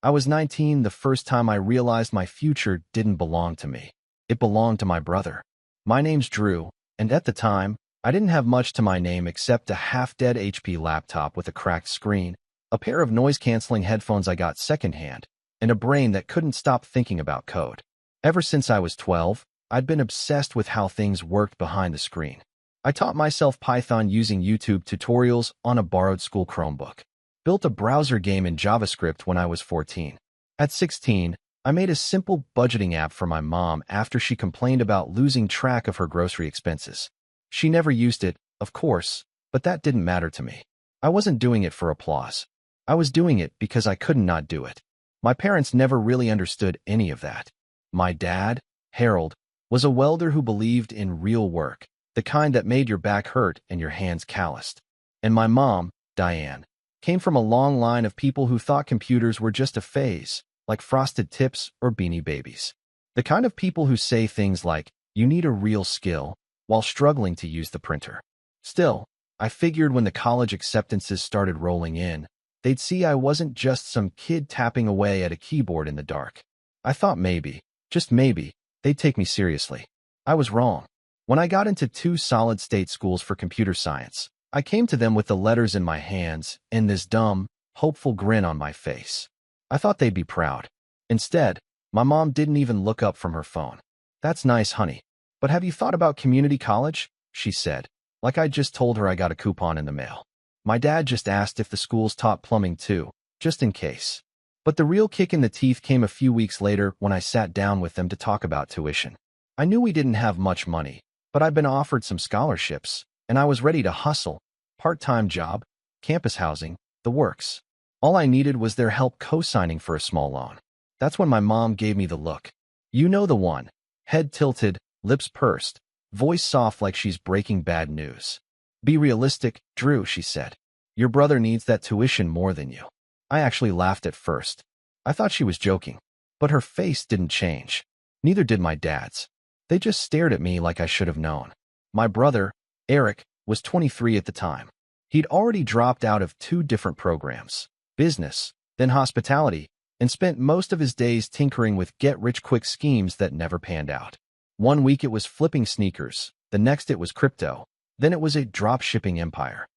I was 19 the first time I realized my future didn't belong to me. It belonged to my brother. My name's Drew, and at the time, I didn't have much to my name except a half-dead HP laptop with a cracked screen, a pair of noise-canceling headphones I got secondhand, and a brain that couldn't stop thinking about code. Ever since I was 12, I'd been obsessed with how things worked behind the screen. I taught myself Python using YouTube tutorials on a borrowed school Chromebook. Built a browser game in JavaScript when I was 14. At 16, I made a simple budgeting app for my mom after she complained about losing track of her grocery expenses. She never used it, of course, but that didn't matter to me. I wasn't doing it for applause. I was doing it because I couldn't not do it. My parents never really understood any of that. My dad, Harold, was a welder who believed in real work, the kind that made your back hurt and your hands calloused. And my mom, Diane, came from a long line of people who thought computers were just a phase, like Frosted Tips or Beanie Babies. The kind of people who say things like, "You need a real skill," while struggling to use the printer. Still, I figured when the college acceptances started rolling in, they'd see I wasn't just some kid tapping away at a keyboard in the dark. I thought maybe, just maybe, they'd take me seriously. I was wrong. When I got into 2 solid-state schools for computer science, I came to them with the letters in my hands and this dumb, hopeful grin on my face. I thought they'd be proud. Instead, my mom didn't even look up from her phone. "That's nice, honey. But have you thought about community college?" she said, like I'd just told her I got a coupon in the mail. My dad just asked if the schools taught plumbing too, just in case. But the real kick in the teeth came a few weeks later when I sat down with them to talk about tuition. I knew we didn't have much money, but I'd been offered some scholarships, and I was ready to hustle. Part-time job, campus housing, the works. All I needed was their help co-signing for a small loan. That's when my mom gave me the look. You know the one. Head tilted, lips pursed, voice soft like she's breaking bad news. "Be realistic, Drew," she said. "Your brother needs that tuition more than you." I actually laughed at first. I thought she was joking. But her face didn't change. Neither did my dad's. They just stared at me like I should have known. My brother, Eric, was 23 at the time. He'd already dropped out of 2 different programs, business, then hospitality, and spent most of his days tinkering with get-rich-quick schemes that never panned out. One week it was flipping sneakers, the next it was crypto, then it was a drop-shipping empire.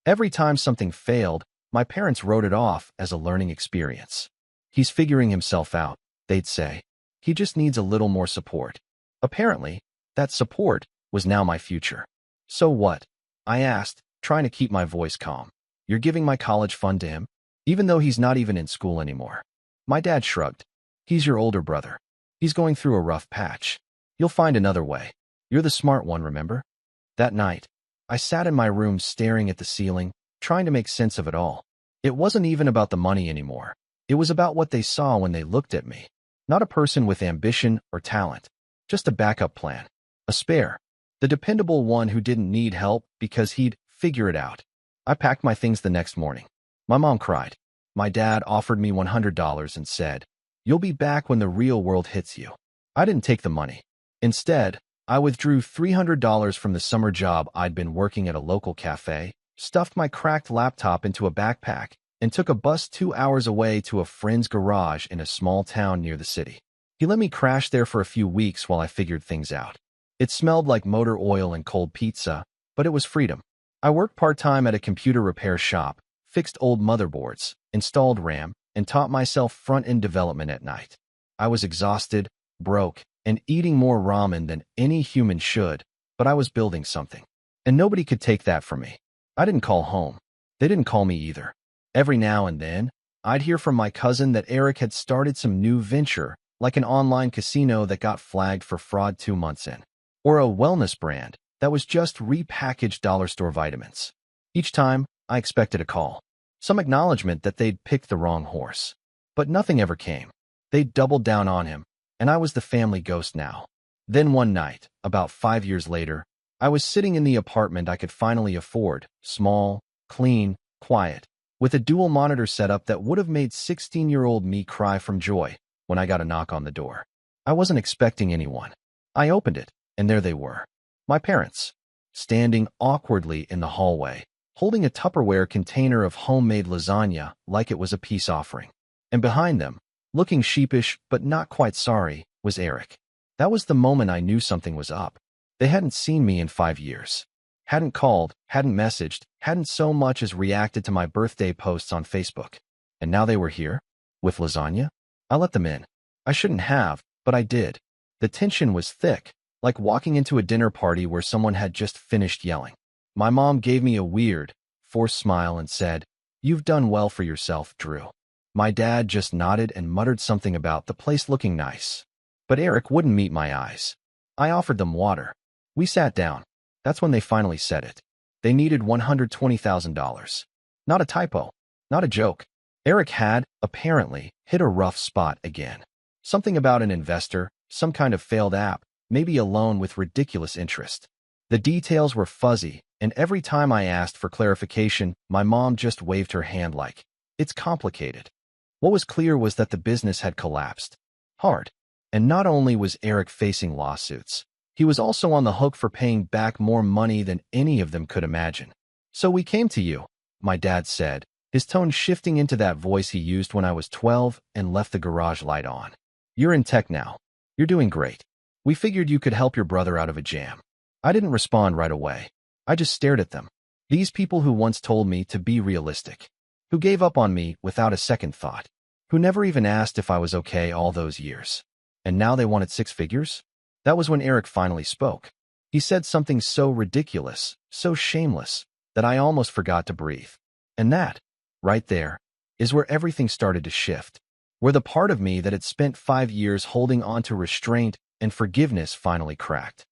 Every time something failed, my parents wrote it off as a learning experience. "He's figuring himself out," they'd say. "He just needs a little more support." Apparently, that support was now my future. "So what?" I asked, trying to keep my voice calm. "You're giving my college fund to him, even though he's not even in school anymore?" My dad shrugged. "He's your older brother. He's going through a rough patch. You'll find another way. You're the smart one, remember?" That night, I sat in my room staring at the ceiling, trying to make sense of it all. It wasn't even about the money anymore. It was about what they saw when they looked at me. Not a person with ambition or talent, just a backup plan. A spare. The dependable one who didn't need help because he'd figure it out. I packed my things the next morning. My mom cried. My dad offered me $100 and said, "You'll be back when the real world hits you." I didn't take the money. Instead, I withdrew $300 from the summer job I'd been working at a local cafe, stuffed my cracked laptop into a backpack, and took a bus 2 hours away to a friend's garage in a small town near the city. He let me crash there for a few weeks while I figured things out. It smelled like motor oil and cold pizza, but it was freedom. I worked part-time at a computer repair shop, fixed old motherboards, installed RAM, and taught myself front-end development at night. I was exhausted, broke, and eating more ramen than any human should, but I was building something. And nobody could take that from me. I didn't call home. They didn't call me either. Every now and then, I'd hear from my cousin that Eric had started some new venture, like an online casino that got flagged for fraud 2 months in, or a wellness brand that was just repackaged dollar store vitamins. Each time, I expected a call, some acknowledgement that they'd picked the wrong horse. But nothing ever came. They'd doubled down on him, and I was the family ghost now. Then one night, about 5 years later, I was sitting in the apartment I could finally afford, small, clean, quiet, with a dual monitor setup that would have made 16-year-old me cry from joy when I got a knock on the door. I wasn't expecting anyone. I opened it, and there they were. My parents, standing awkwardly in the hallway, holding a Tupperware container of homemade lasagna like it was a peace offering. And behind them, looking sheepish but not quite sorry, was Eric. That was the moment I knew something was up. They hadn't seen me in 5 years. Hadn't called, hadn't messaged, hadn't so much as reacted to my birthday posts on Facebook. And now they were here? With lasagna? I let them in. I shouldn't have, but I did. The tension was thick, like walking into a dinner party where someone had just finished yelling. My mom gave me a weird, forced smile and said, "You've done well for yourself, Drew." My dad just nodded and muttered something about the place looking nice. But Eric wouldn't meet my eyes. I offered them water. We sat down. That's when they finally said it. They needed $120,000. Not a typo. Not a joke. Eric had, apparently, hit a rough spot again. Something about an investor, some kind of failed app, maybe a loan with ridiculous interest. The details were fuzzy, and every time I asked for clarification, my mom just waved her hand like, "It's complicated." What was clear was that the business had collapsed. Hard. And not only was Eric facing lawsuits, he was also on the hook for paying back more money than any of them could imagine. "So we came to you," my dad said, his tone shifting into that voice he used when I was 12 and left the garage light on. "You're in tech now. You're doing great. We figured you could help your brother out of a jam." I didn't respond right away. I just stared at them. These people who once told me to be realistic, who gave up on me without a second thought, who never even asked if I was okay all those years. And now they wanted 6 figures? That was when Eric finally spoke. He said something so ridiculous, so shameless, that I almost forgot to breathe. And that, right there, is where everything started to shift, where the part of me that had spent 5 years holding on to restraint and forgiveness finally cracked.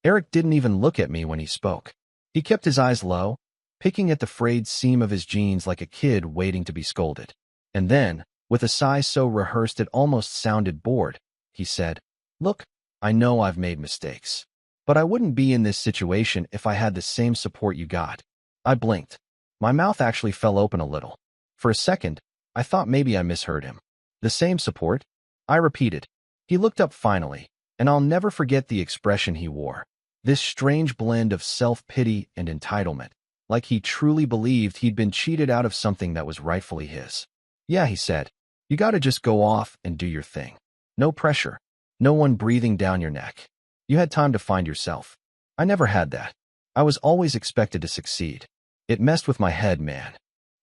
Eric didn't even look at me when he spoke. He kept his eyes low, picking at the frayed seam of his jeans like a kid waiting to be scolded. And then, with a sigh so rehearsed it almost sounded bored, he said, "Look, I know I've made mistakes, but I wouldn't be in this situation if I had the same support you got." I blinked. My mouth actually fell open a little. For a second, I thought maybe I misheard him. "The same support?" I repeated. He looked up finally, and I'll never forget the expression he wore. This strange blend of self-pity and entitlement, like he truly believed he'd been cheated out of something that was rightfully his. "Yeah," he said, "you gotta just go off and do your thing. No pressure. No one breathing down your neck. You had time to find yourself." I never had that. I was always expected to succeed. It messed with my head, man.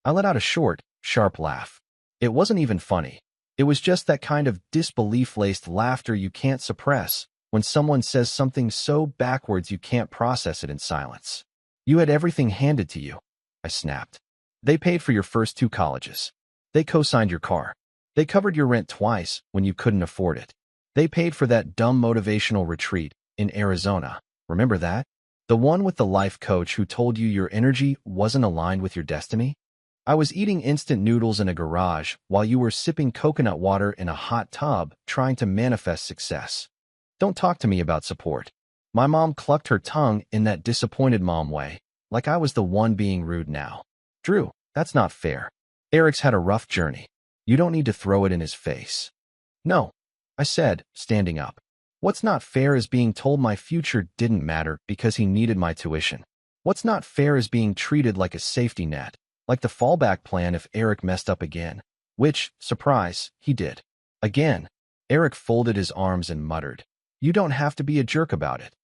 I let out a short, sharp laugh. It wasn't even funny. It was just that kind of disbelief-laced laughter you can't suppress when someone says something so backwards you can't process it in silence. "You had everything handed to you," I snapped. "They paid for your first 2 colleges. They co-signed your car. They covered your rent twice when you couldn't afford it. They paid for that dumb motivational retreat in Arizona. Remember that? The one with the life coach who told you your energy wasn't aligned with your destiny? I was eating instant noodles in a garage while you were sipping coconut water in a hot tub trying to manifest success. Don't talk to me about support." My mom clucked her tongue in that disappointed mom way, like I was the one being rude now. "Drew, that's not fair. Eric's had a rough journey. You don't need to throw it in his face." "No," I said, standing up. "What's not fair is being told my future didn't matter because he needed my tuition. What's not fair is being treated like a safety net, like the fallback plan if Eric messed up again." Which, surprise, he did. Again. Eric folded his arms and muttered, "You don't have to be a jerk about it."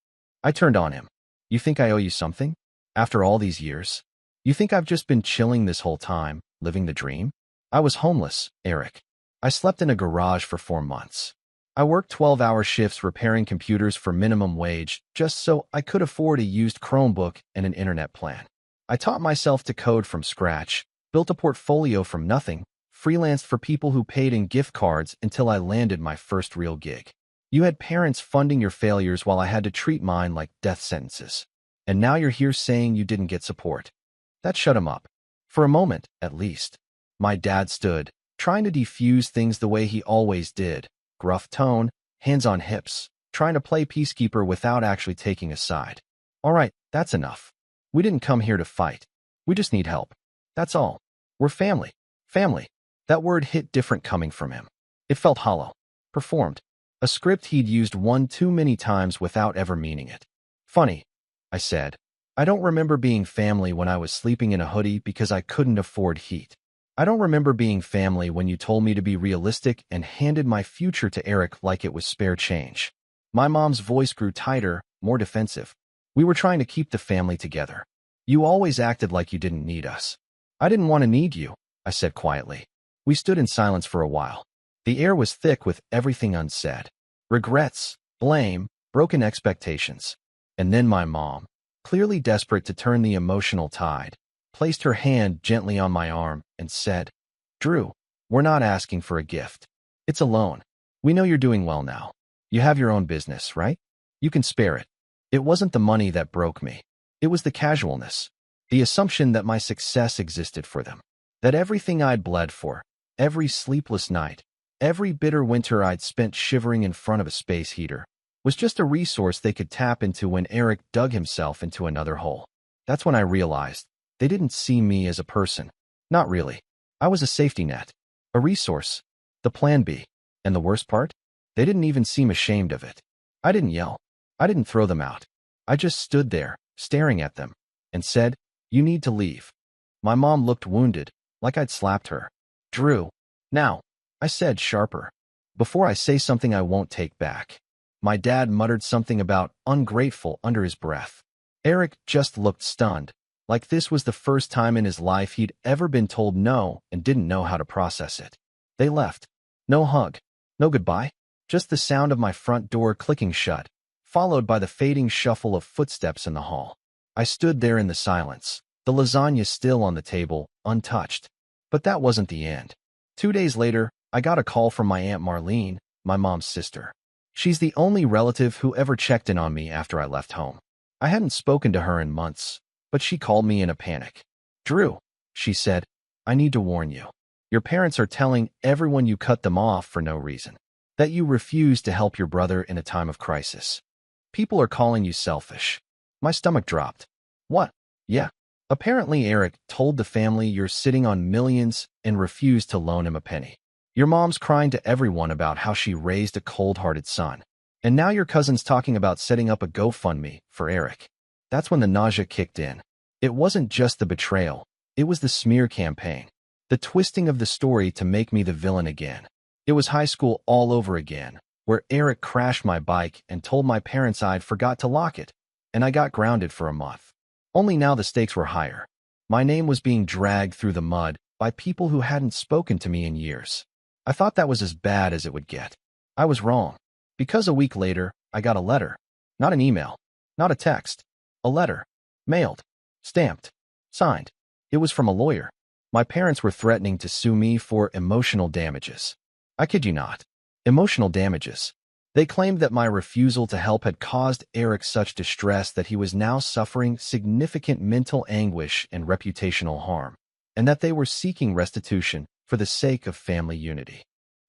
I turned on him. "You think I owe you something? After all these years? You think I've just been chilling this whole time, living the dream? I was homeless, Eric. I slept in a garage for 4 months. I worked 12-hour shifts repairing computers for minimum wage just so I could afford a used Chromebook and an internet plan. I taught myself to code from scratch, built a portfolio from nothing, freelanced for people who paid in gift cards until I landed my first real gig. You had parents funding your failures while I had to treat mine like death sentences. And now you're here saying you didn't get support." That shut him up. For a moment, at least. My dad stood, trying to defuse things the way he always did. Gruff tone, hands on hips, trying to play peacekeeper without actually taking a side. "All right, that's enough. We didn't come here to fight. We just need help. That's all. We're family. Family." That word hit different coming from him. It felt hollow. Performed. A script he'd used one too many times without ever meaning it. "Funny," I said. "I don't remember being family when I was sleeping in a hoodie because I couldn't afford heat. I don't remember being family when you told me to be realistic and handed my future to Eric like it was spare change. My mom's voice grew tighter, more defensive. We were trying to keep the family together. You always acted like you didn't need us. I didn't want to need you, I said quietly. We stood in silence for a while. The air was thick with everything unsaid. Regrets, blame, broken expectations. And then my mom, clearly desperate to turn the emotional tide, placed her hand gently on my arm and said, "Drew, we're not asking for a gift. It's a loan. We know you're doing well now. You have your own business, right? You can spare it." It wasn't the money that broke me. It was the casualness, the assumption that my success existed for them, that everything I'd bled for, every sleepless night, every bitter winter I'd spent shivering in front of a space heater, was just a resource they could tap into when Eric dug himself into another hole. That's when I realized they didn't see me as a person. Not really. I was a safety net, a resource, the plan B. And the worst part? They didn't even seem ashamed of it. I didn't yell. I didn't throw them out. I just stood there, staring at them, and said, "You need to leave." My mom looked wounded, like I'd slapped her. "Drew, now," I said sharper, "before I say something I won't take back." My dad muttered something about ungrateful under his breath. Eric just looked stunned, like this was the first time in his life he'd ever been told no and didn't know how to process it. They left. No hug, no goodbye, just the sound of my front door clicking shut, followed by the fading shuffle of footsteps in the hall. I stood there in the silence, the lasagna still on the table, untouched. But that wasn't the end. 2 days later, I got a call from my Aunt Marlene, my mom's sister. She's the only relative who ever checked in on me after I left home. I hadn't spoken to her in months, but she called me in a panic. "Drew," she said, "I need to warn you. Your parents are telling everyone you cut them off for no reason, that you refused to help your brother in a time of crisis. People are calling you selfish." My stomach dropped. "What?" "Yeah. Apparently Eric told the family you're sitting on millions and refused to loan him a penny. Your mom's crying to everyone about how she raised a cold-hearted son. And now your cousin's talking about setting up a GoFundMe for Eric." That's when the nausea kicked in. It wasn't just the betrayal. It was the smear campaign. The twisting of the story to make me the villain again. It was high school all over again, where Eric crashed my bike and told my parents I'd forgot to lock it, and I got grounded for a month. Only now the stakes were higher. My name was being dragged through the mud by people who hadn't spoken to me in years. I thought that was as bad as it would get. I was wrong. Because a week later, I got a letter. Not an email. Not a text. A letter. Mailed. Stamped. Signed. It was from a lawyer. My parents were threatening to sue me for emotional damages. I kid you not. Emotional damages. They claimed that my refusal to help had caused Eric such distress that he was now suffering significant mental anguish and reputational harm, and that they were seeking restitution for the sake of family unity.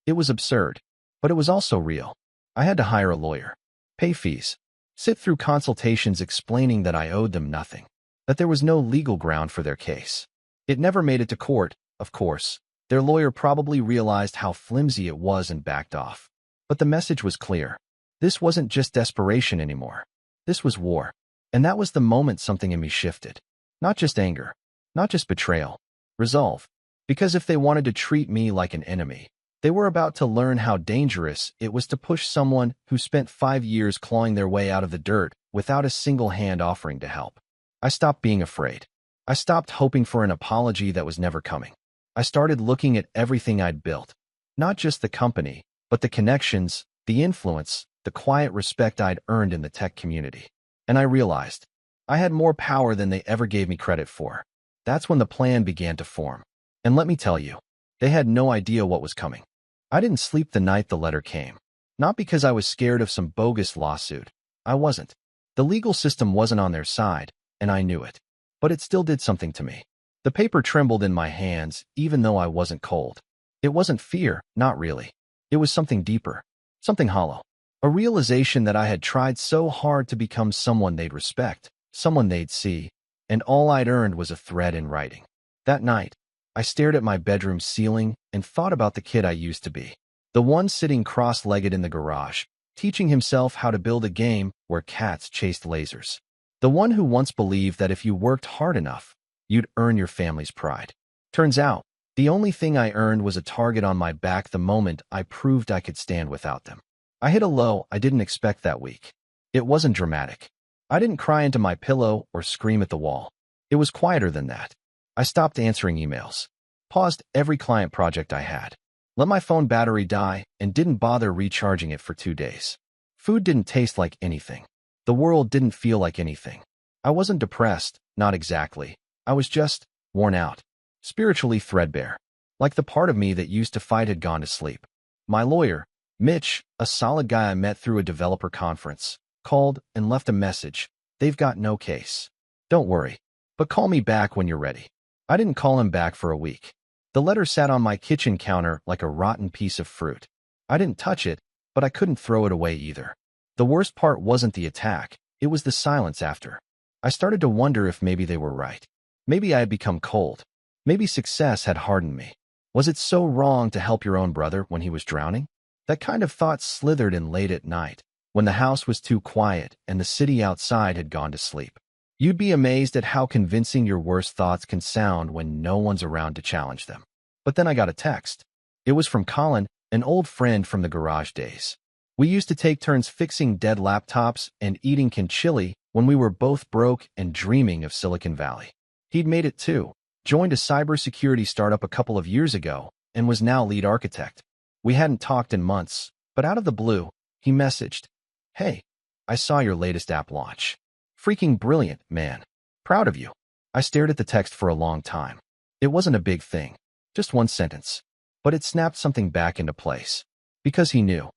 It was absurd, but it was also real. I had to hire a lawyer, pay fees, sit through consultations explaining that I owed them nothing, that there was no legal ground for their case. It never made it to court, of course. Their lawyer probably realized how flimsy it was and backed off. But the message was clear. This wasn't just desperation anymore. This was war. And that was the moment something in me shifted. Not just anger. Not just betrayal. Resolve. Because if they wanted to treat me like an enemy, they were about to learn how dangerous it was to push someone who spent 5 years clawing their way out of the dirt without a single hand offering to help. I stopped being afraid. I stopped hoping for an apology that was never coming. I started looking at everything I'd built. Not just the company, but the connections, the influence, the quiet respect I'd earned in the tech community. And I realized I had more power than they ever gave me credit for. That's when the plan began to form. And let me tell you, they had no idea what was coming. I didn't sleep the night the letter came. Not because I was scared of some bogus lawsuit. I wasn't. The legal system wasn't on their side, and I knew it. But it still did something to me. The paper trembled in my hands, even though I wasn't cold. It wasn't fear, not really. It was something deeper, something hollow. A realization that I had tried so hard to become someone they'd respect, someone they'd see, and all I'd earned was a thread in writing. That night, I stared at my bedroom ceiling and thought about the kid I used to be. The one sitting cross-legged in the garage, teaching himself how to build a game where cats chased lasers. The one who once believed that if you worked hard enough, you'd earn your family's pride. Turns out, The only thing I earned was a target on my back the moment I proved I could stand without them. I hit a low I didn't expect that week. It wasn't dramatic. I didn't cry into my pillow or scream at the wall. It was quieter than that. I stopped answering emails, paused every client project I had, let my phone battery die, and didn't bother recharging it for 2 days. Food didn't taste like anything. The world didn't feel like anything. I wasn't depressed, not exactly. I was just worn out, spiritually threadbare. Like the part of me that used to fight had gone to sleep. My lawyer, Mitch, a solid guy I met through a developer conference, called and left a message. They've got no case. Don't worry, but call me back when you're ready. I didn't call him back for a week. The letter sat on my kitchen counter like a rotten piece of fruit. I didn't touch it, but I couldn't throw it away either. The worst part wasn't the attack, it was the silence after. I started to wonder if maybe they were right. Maybe I had become cold. Maybe success had hardened me. Was it so wrong to help your own brother when he was drowning? That kind of thought slithered in late at night, when the house was too quiet and the city outside had gone to sleep. You'd be amazed at how convincing your worst thoughts can sound when no one's around to challenge them. But then I got a text. It was from Colin, an old friend from the garage days. We used to take turns fixing dead laptops and eating chili when we were both broke and dreaming of Silicon Valley. He'd made it too, joined a cybersecurity startup a couple of years ago, and was now lead architect. We hadn't talked in months, but out of the blue, he messaged, "Hey, I saw your latest app launch. Freaking brilliant, man. Proud of you." I stared at the text for a long time. It wasn't a big thing, just one sentence, but it snapped something back into place. Because he knew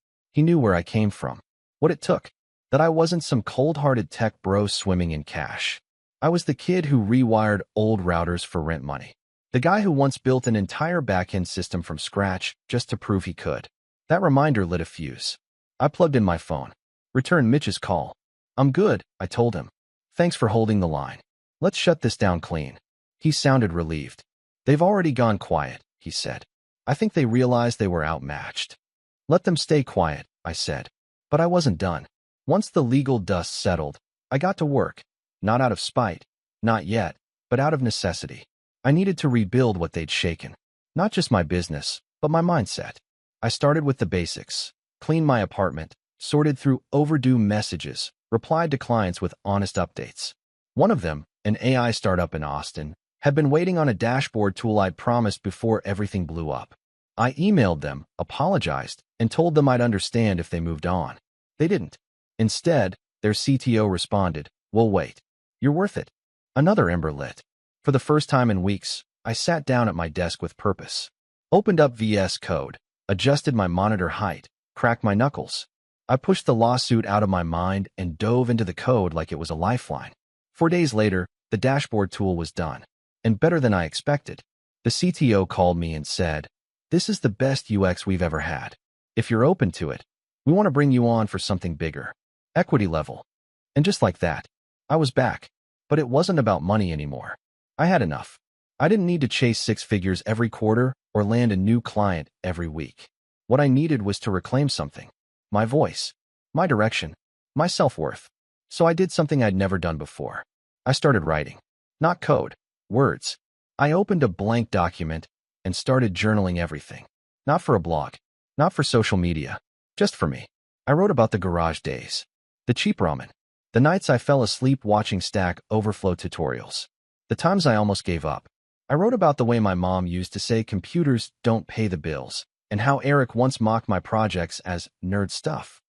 where I came from, what it took, that I wasn't some cold-hearted tech bro swimming in cash. I was the kid who rewired old routers for rent money. The guy who once built an entire back-end system from scratch just to prove he could. That reminder lit a fuse. I plugged in my phone, returned Mitch's call. "I'm good," I told him. "Thanks for holding the line. Let's shut this down clean." He sounded relieved. "They've already gone quiet," he said. "I think they realized they were outmatched." "Let them stay quiet," I said. But I wasn't done. Once the legal dust settled, I got to work. Not out of spite, not yet, but out of necessity. I needed to rebuild what they'd shaken. Not just my business, but my mindset. I started with the basics. Cleaned my apartment, sorted through overdue messages, replied to clients with honest updates. One of them, an AI startup in Austin, had been waiting on a dashboard tool I'd promised before everything blew up. I emailed them, apologized, and told them I'd understand if they moved on. They didn't. Instead, their CTO responded, "We'll wait. You're worth it." Another ember lit. For the first time in weeks, I sat down at my desk with purpose. Opened up VS Code, adjusted my monitor height, cracked my knuckles. I pushed the lawsuit out of my mind and dove into the code like it was a lifeline. 4 days later, the dashboard tool was done, and better than I expected. The CTO called me and said, "This is the best UX we've ever had. If you're open to it, we want to bring you on for something bigger. Equity level." And just like that, I was back. But it wasn't about money anymore. I had enough. I didn't need to chase 6 figures every quarter or land a new client every week. What I needed was to reclaim something. My voice, my direction, my self-worth. So I did something I'd never done before. I started writing. Not code, words. I opened a blank document and started journaling everything. Not for a blog, not for social media, just for me. I wrote about the garage days, the cheap ramen, the nights I fell asleep watching Stack Overflow tutorials, the times I almost gave up. I wrote about the way my mom used to say computers don't pay the bills, and how Eric once mocked my projects as nerd stuff.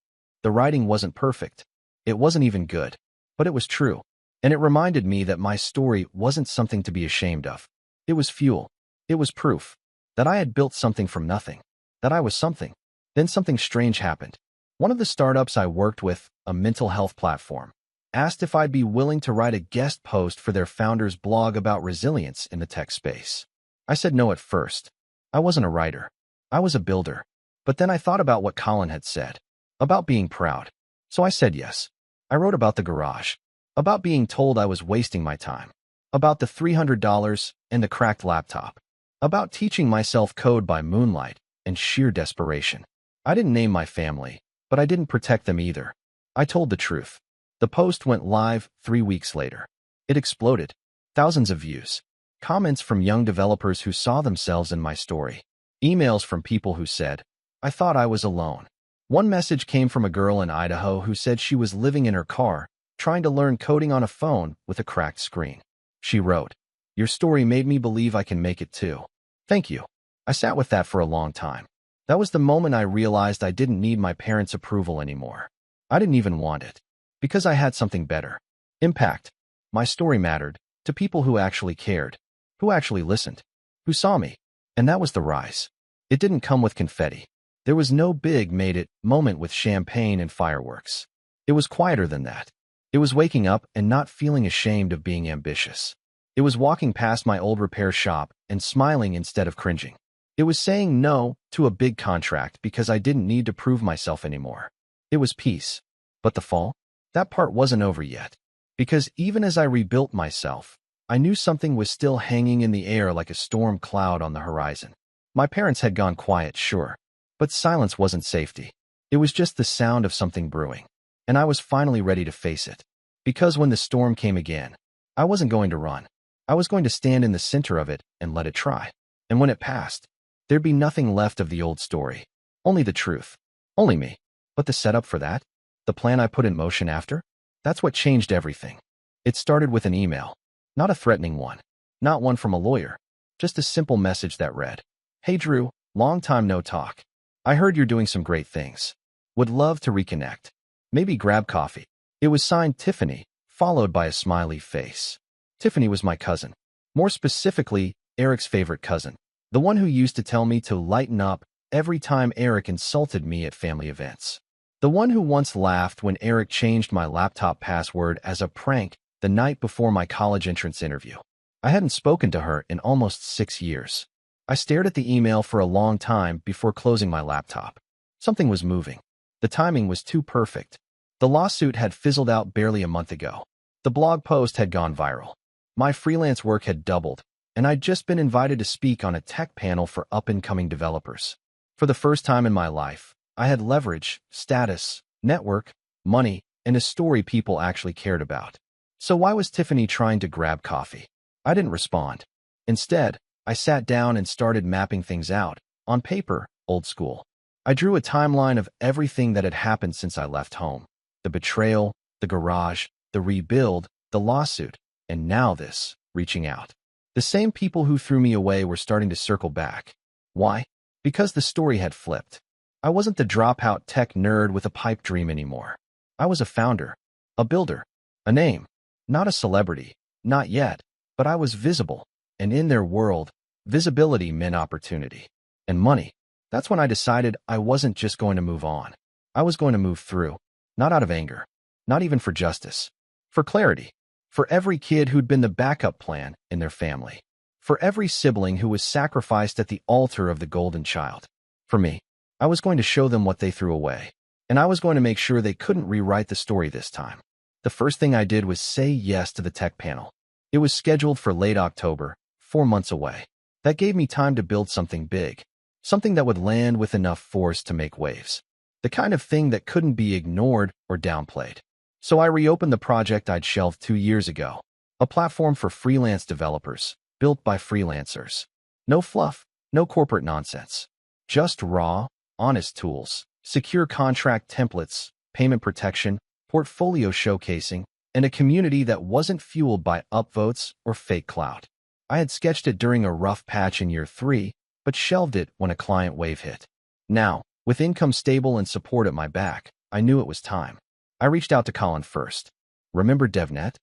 The writing wasn't perfect. It wasn't even good, but it was true. And it reminded me that my story wasn't something to be ashamed of. It was fuel. It was proof that I had built something from nothing, that I was something. Then something strange happened. One of the startups I worked with, a mental health platform, asked if I'd be willing to write a guest post for their founder's blog about resilience in the tech space. I said no at first. I wasn't a writer. I was a builder. But then I thought about what Colin had said, about being proud. So I said yes. I wrote about the garage, about being told I was wasting my time, about the $300 and the cracked laptop, about teaching myself code by moonlight and sheer desperation. I didn't name my family, but I didn't protect them either. I told the truth. The post went live 3 weeks later. It exploded. Thousands of views. comments from young developers who saw themselves in my story, emails from people who said, "I thought I was alone." One message came from a girl in Idaho who said she was living in her car, trying to learn coding on a phone with a cracked screen. She wrote, "Your story made me believe I can make it too. Thank you." I sat with that for a long time. That was the moment I realized I didn't need my parents' approval anymore. I didn't even want it. Because I had something better. Impact. My story mattered to people who actually cared, who actually listened, who saw me. And that was the rise. It didn't come with confetti. There was no big made it moment with champagne and fireworks. It was quieter than that. It was waking up and not feeling ashamed of being ambitious. It was walking past my old repair shop and smiling instead of cringing. It was saying no to a big contract because I didn't need to prove myself anymore. It was peace. But the fall? That part wasn't over yet. Because even as I rebuilt myself, I knew something was still hanging in the air like a storm cloud on the horizon. My parents had gone quiet, sure. But silence wasn't safety. It was just the sound of something brewing. And I was finally ready to face it. Because when the storm came again, I wasn't going to run. I was going to stand in the center of it and let it try. And when it passed, there'd be nothing left of the old story. Only the truth. Only me. But the setup for that? The plan I put in motion after? That's what changed everything. It started with an email. Not a threatening one. Not one from a lawyer. Just a simple message that read, "Hey Drew, long time no talk. I heard you're doing some great things. Would love to reconnect. Maybe grab coffee." It was signed Tiffany, followed by a smiley face. Tiffany was my cousin. More specifically, Eric's favorite cousin. The one who used to tell me to lighten up every time Eric insulted me at family events. The one who once laughed when Eric changed my laptop password as a prank the night before my college entrance interview. I hadn't spoken to her in almost 6 years. I stared at the email for a long time before closing my laptop. Something was moving. The timing was too perfect. The lawsuit had fizzled out barely a month ago. The blog post had gone viral. My freelance work had doubled, and I'd just been invited to speak on a tech panel for up-and-coming developers. For the first time in my life, I had leverage, status, network, money, and a story people actually cared about. So why was Tiffany trying to grab coffee? I didn't respond. Instead, I sat down and started mapping things out, on paper, old school. I drew a timeline of everything that had happened since I left home. The betrayal, the garage, the rebuild, the lawsuit, and now this, reaching out. The same people who threw me away were starting to circle back. Why? Because the story had flipped. I wasn't the dropout tech nerd with a pipe dream anymore. I was a founder, a builder, a name. Not a celebrity, not yet, but I was visible, and in their world, visibility meant opportunity. And money. That's when I decided I wasn't just going to move on. I was going to move through, not out of anger, not even for justice, for clarity, for every kid who'd been the backup plan in their family, for every sibling who was sacrificed at the altar of the golden child. For me, I was going to show them what they threw away, and I was going to make sure they couldn't rewrite the story this time. The first thing I did was say yes to the tech panel. It was scheduled for late October, 4 months away. That gave me time to build something big, something that would land with enough force to make waves, the kind of thing that couldn't be ignored or downplayed. So I reopened the project I'd shelved 2 years ago, a platform for freelance developers, built by freelancers. No fluff, no corporate nonsense. Just raw, honest tools, secure contract templates, payment protection, portfolio showcasing, and a community that wasn't fueled by upvotes or fake clout. I had sketched it during a rough patch in year 3, but shelved it when a client wave hit. Now, with income stable and support at my back, I knew it was time. I reached out to Colin first. "Remember DevNet?"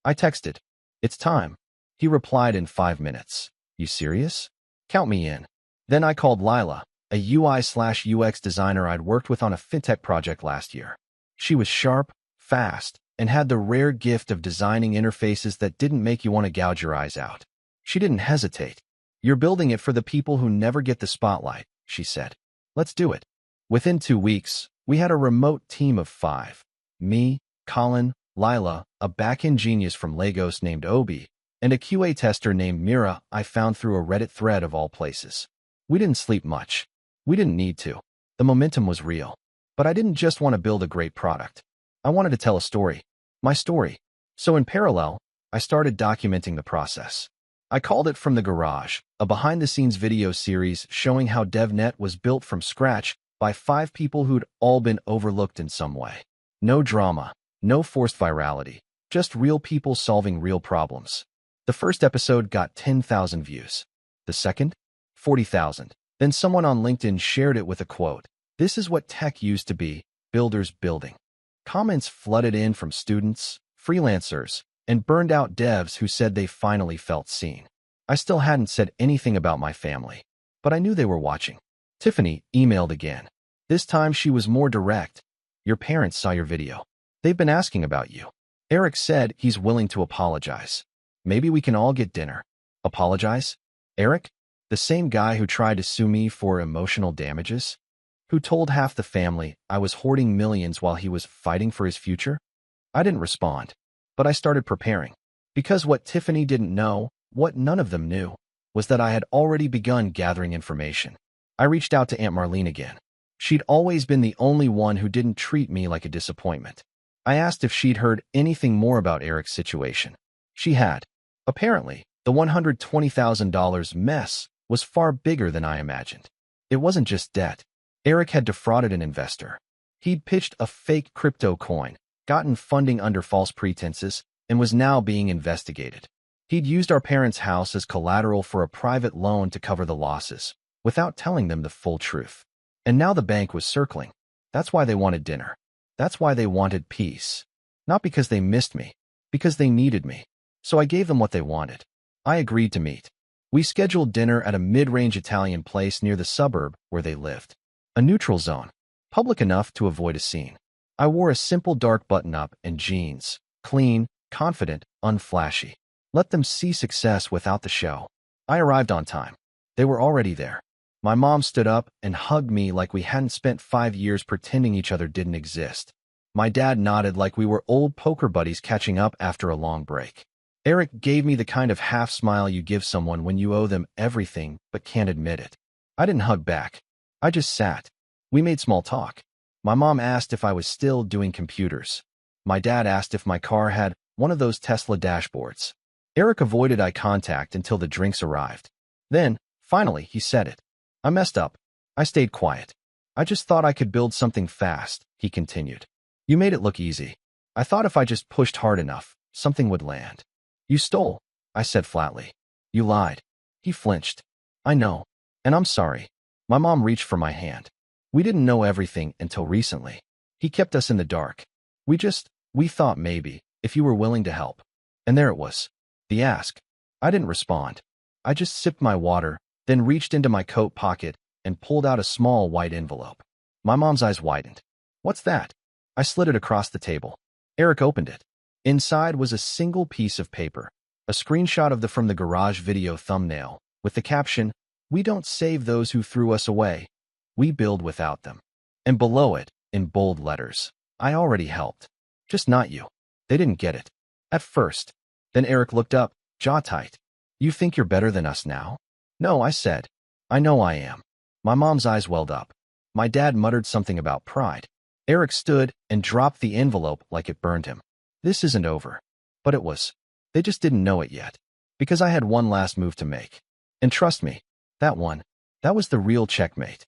I texted, "It's time." He replied in 5 minutes. "You serious? Count me in." Then I called Lila, a UI/UX designer I'd worked with on a fintech project last year. She was sharp, fast, and had the rare gift of designing interfaces that didn't make you want to gouge your eyes out. She didn't hesitate. "You're building it for the people who never get the spotlight," she said. "Let's do it." Within 2 weeks, we had a remote team of 5. Me, Colin, Lila, a back-end genius from Lagos named Obi, and a QA tester named Mira I found through a Reddit thread of all places. We didn't sleep much. We didn't need to. The momentum was real. But I didn't just want to build a great product. I wanted to tell a story. My story. So in parallel, I started documenting the process. I called it From the Garage, a behind-the-scenes video series showing how DevNet was built from scratch by 5 people who'd all been overlooked in some way. No drama, no forced virality, just real people solving real problems. The first episode got 10,000 views. The second? 40,000. Then someone on LinkedIn shared it with a quote, "This is what tech used to be, builders building." Comments flooded in from students, freelancers, and burned-out devs who said they finally felt seen. I still hadn't said anything about my family, but I knew they were watching. Tiffany emailed again. This time she was more direct. "Your parents saw your video. They've been asking about you. Eric said he's willing to apologize. Maybe we can all get dinner." Apologize? Eric? The same guy who tried to sue me for emotional damages? Who told half the family I was hoarding millions while he was fighting for his future? I didn't respond, but I started preparing. Because what Tiffany didn't know, what none of them knew, was that I had already begun gathering information. I reached out to Aunt Marlene again. She'd always been the only one who didn't treat me like a disappointment. I asked if she'd heard anything more about Eric's situation. She had. Apparently, the $120,000 mess was far bigger than I imagined. It wasn't just debt. Eric had defrauded an investor. He'd pitched a fake crypto coin, gotten funding under false pretenses, and was now being investigated. He'd used our parents' house as collateral for a private loan to cover the losses, without telling them the full truth. And now the bank was circling. That's why they wanted dinner. That's why they wanted peace. Not because they missed me, because they needed me. So I gave them what they wanted. I agreed to meet. We scheduled dinner at a mid-range Italian place near the suburb where they lived. A neutral zone, public enough to avoid a scene. I wore a simple dark button-up and jeans, clean, confident, unflashy. Let them see success without the show. I arrived on time. They were already there. My mom stood up and hugged me like we hadn't spent 5 years pretending each other didn't exist. My dad nodded like we were old poker buddies catching up after a long break. Eric gave me the kind of half-smile you give someone when you owe them everything but can't admit it. I didn't hug back. I just sat. We made small talk. My mom asked if I was still doing computers. My dad asked if my car had one of those Tesla dashboards. Eric avoided eye contact until the drinks arrived. Then, finally, he said it. "I messed up." I stayed quiet. "I just thought I could build something fast," he continued. "You made it look easy. I thought if I just pushed hard enough, something would land." "You stole," I said flatly. "You lied." He flinched. "I know. And I'm sorry." My mom reached for my hand. "We didn't know everything until recently. He kept us in the dark. We thought maybe, if you were willing to help." And there it was. The ask. I didn't respond. I just sipped my water, then reached into my coat pocket and pulled out a small white envelope. My mom's eyes widened. "What's that?" I slid it across the table. Eric opened it. Inside was a single piece of paper, a screenshot of the From the Garage video thumbnail, with the caption, "We don't save those who threw us away. We build without them." And below it, in bold letters, "I already helped. Just not you." They didn't get it. At first. Then Eric looked up, jaw tight. "You think you're better than us now?" "No," I said. "I know I am." My mom's eyes welled up. My dad muttered something about pride. Eric stood and dropped the envelope like it burned him. This isn't over. But it was. They just didn't know it yet. Because I had one last move to make. And trust me, that was the real checkmate.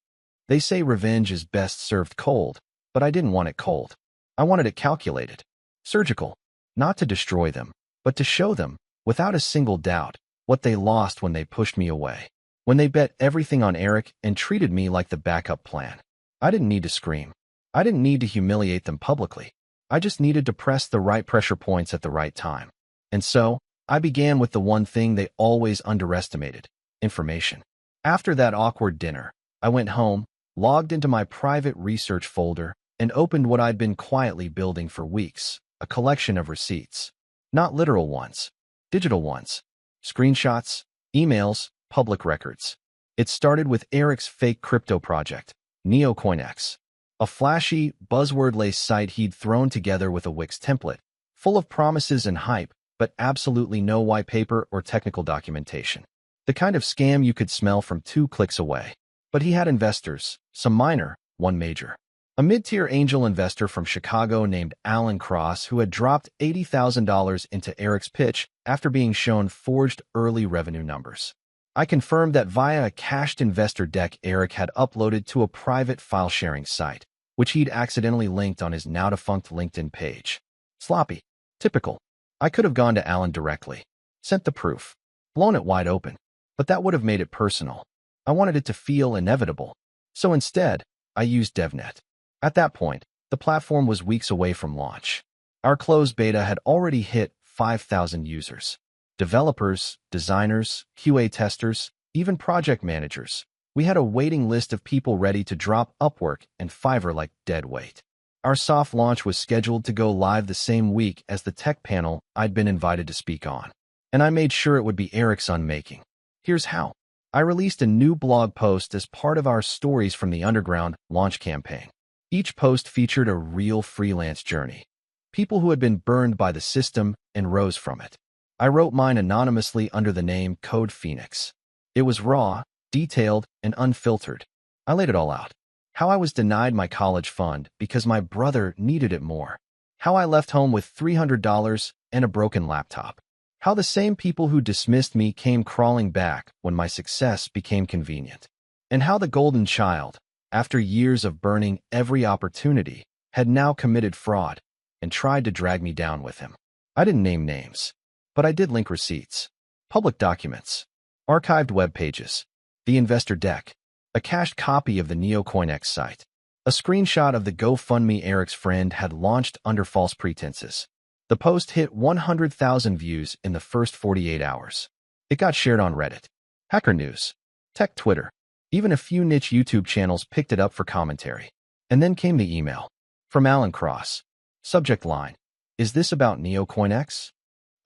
They say revenge is best served cold, but I didn't want it cold. I wanted it calculated. Surgical. Not to destroy them, but to show them, without a single doubt, what they lost when they pushed me away. When they bet everything on Eric and treated me like the backup plan. I didn't need to scream. I didn't need to humiliate them publicly. I just needed to press the right pressure points at the right time. And so, I began with the one thing they always underestimated: information. After that awkward dinner, I went home, logged into my private research folder, and opened what I'd been quietly building for weeks, a collection of receipts. Not literal ones, digital ones. Screenshots, emails, public records. It started with Eric's fake crypto project, NeoCoinX, a flashy, buzzword-laced site he'd thrown together with a Wix template, full of promises and hype, but absolutely no white paper or technical documentation. The kind of scam you could smell from 2 clicks away. But he had investors, some minor, one major. A mid-tier angel investor from Chicago named Alan Cross, who had dropped $80,000 into Eric's pitch after being shown forged early revenue numbers. I confirmed that via a cached investor deck Eric had uploaded to a private file-sharing site, which he'd accidentally linked on his now-defunct LinkedIn page. Sloppy. Typical. I could have gone to Alan directly, sent the proof, blown it wide open, but that would have made it personal. I wanted it to feel inevitable. So instead, I used DevNet. At that point, the platform was weeks away from launch. Our closed beta had already hit 5,000 users. Developers, designers, QA testers, even project managers. We had a waiting list of people ready to drop Upwork and Fiverr like dead weight. Our soft launch was scheduled to go live the same week as the tech panel I'd been invited to speak on, and I made sure it would be Eric's unmaking. Here's how. I released a new blog post as part of our Stories from the Underground launch campaign. Each post featured a real freelance journey, people who had been burned by the system and rose from it. I wrote mine anonymously under the name Code Phoenix. It was raw, detailed, and unfiltered. I laid it all out. How I was denied my college fund because my brother needed it more. How I left home with $300 and a broken laptop. How the same people who dismissed me came crawling back when my success became convenient. And how the golden child, after years of burning every opportunity, had now committed fraud and tried to drag me down with him. I didn't name names, but I did link receipts, public documents, archived web pages, the investor deck, a cached copy of the NeoCoinX site, a screenshot of the GoFundMe Eric's friend had launched under false pretenses. The post hit 100,000 views in the first 48 hours. It got shared on Reddit, Hacker News, Tech Twitter. Even a few niche YouTube channels picked it up for commentary. And then came the email. From Alan Cross. Subject line. Is this about NeoCoinX?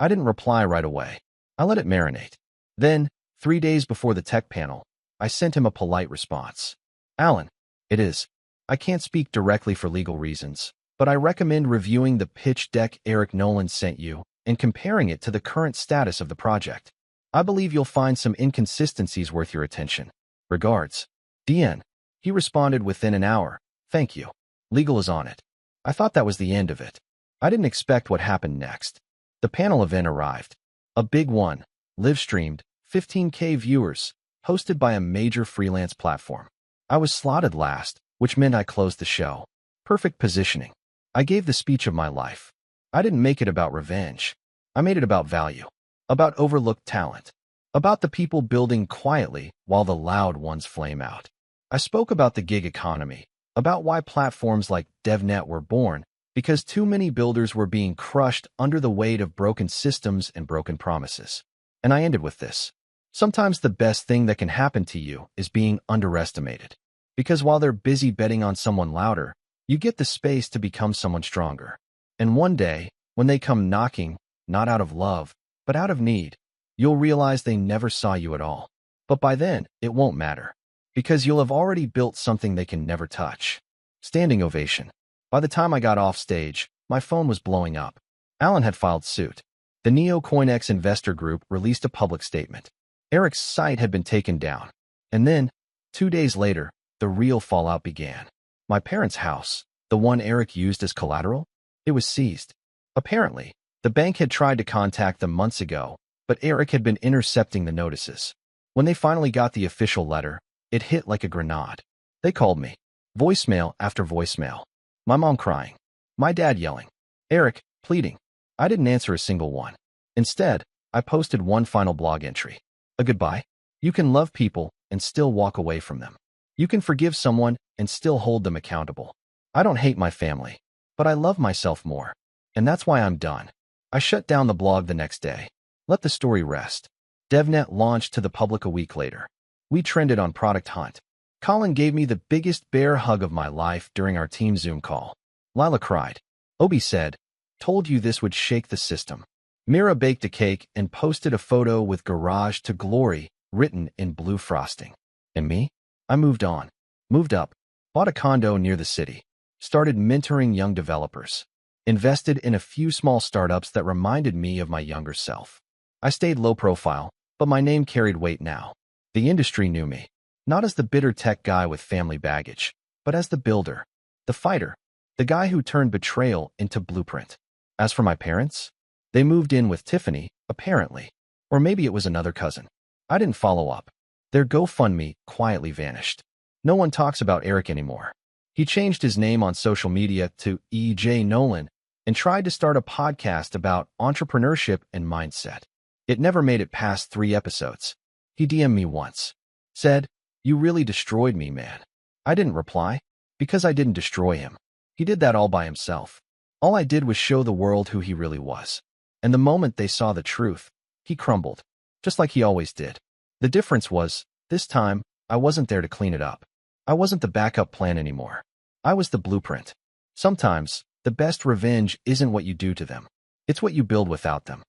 I didn't reply right away. I let it marinate. Then, 3 days before the tech panel, I sent him a polite response. Alan, it is. I can't speak directly for legal reasons, but I recommend reviewing the pitch deck Eric Nolan sent you and comparing it to the current status of the project. I believe you'll find some inconsistencies worth your attention. Regards. DN. He responded within an hour. Thank you. Legal is on it. I thought that was the end of it. I didn't expect what happened next. The panel event arrived. A big one. Live-streamed, 15K viewers, hosted by a major freelance platform. I was slotted last, which meant I closed the show. Perfect positioning. I gave the speech of my life. I didn't make it about revenge. I made it about value. About overlooked talent. About the people building quietly while the loud ones flame out. I spoke about the gig economy, about why platforms like DevNet were born, because too many builders were being crushed under the weight of broken systems and broken promises. And I ended with this. Sometimes the best thing that can happen to you is being underestimated. Because while they're busy betting on someone louder, you get the space to become someone stronger. And one day, when they come knocking, not out of love, but out of need, you'll realize they never saw you at all. But by then, it won't matter. Because you'll have already built something they can never touch. Standing ovation. By the time I got off stage, my phone was blowing up. Alan had filed suit. The NeoCoinX investor group released a public statement. Eric's site had been taken down. And then, 2 days later, the real fallout began. My parents' house, the one Eric used as collateral, it was seized. Apparently, the bank had tried to contact them months ago, but Eric had been intercepting the notices. When they finally got the official letter, it hit like a grenade. They called me. Voicemail after voicemail. My mom crying. My dad yelling. Eric, pleading. I didn't answer a single one. Instead, I posted one final blog entry. A goodbye. You can love people and still walk away from them. You can forgive someone and still hold them accountable. I don't hate my family, but I love myself more. And that's why I'm done. I shut down the blog the next day. Let the story rest. DevNet launched to the public a week later. We trended on Product Hunt. Colin gave me the biggest bear hug of my life during our team Zoom call. Lila cried. Obi said, told you this would shake the system. Mira baked a cake and posted a photo with Garage to Glory written in blue frosting. And me? I moved on. Moved up. Bought a condo near the city. Started mentoring young developers. Invested in a few small startups that reminded me of my younger self. I stayed low profile, but my name carried weight now. The industry knew me. Not as the bitter tech guy with family baggage, but as the builder. The fighter. The guy who turned betrayal into blueprint. As for my parents, they moved in with Tiffany, apparently. Or maybe it was another cousin. I didn't follow up. Their GoFundMe quietly vanished. No one talks about Eric anymore. He changed his name on social media to E.J. Nolan and tried to start a podcast about entrepreneurship and mindset. It never made it past 3 episodes. He DM'd me once. Said, "You really destroyed me, man." I didn't reply, because I didn't destroy him. He did that all by himself. All I did was show the world who he really was. And the moment they saw the truth, he crumbled, just like he always did. The difference was, this time, I wasn't there to clean it up. I wasn't the backup plan anymore. I was the blueprint. Sometimes, the best revenge isn't what you do to them. It's what you build without them.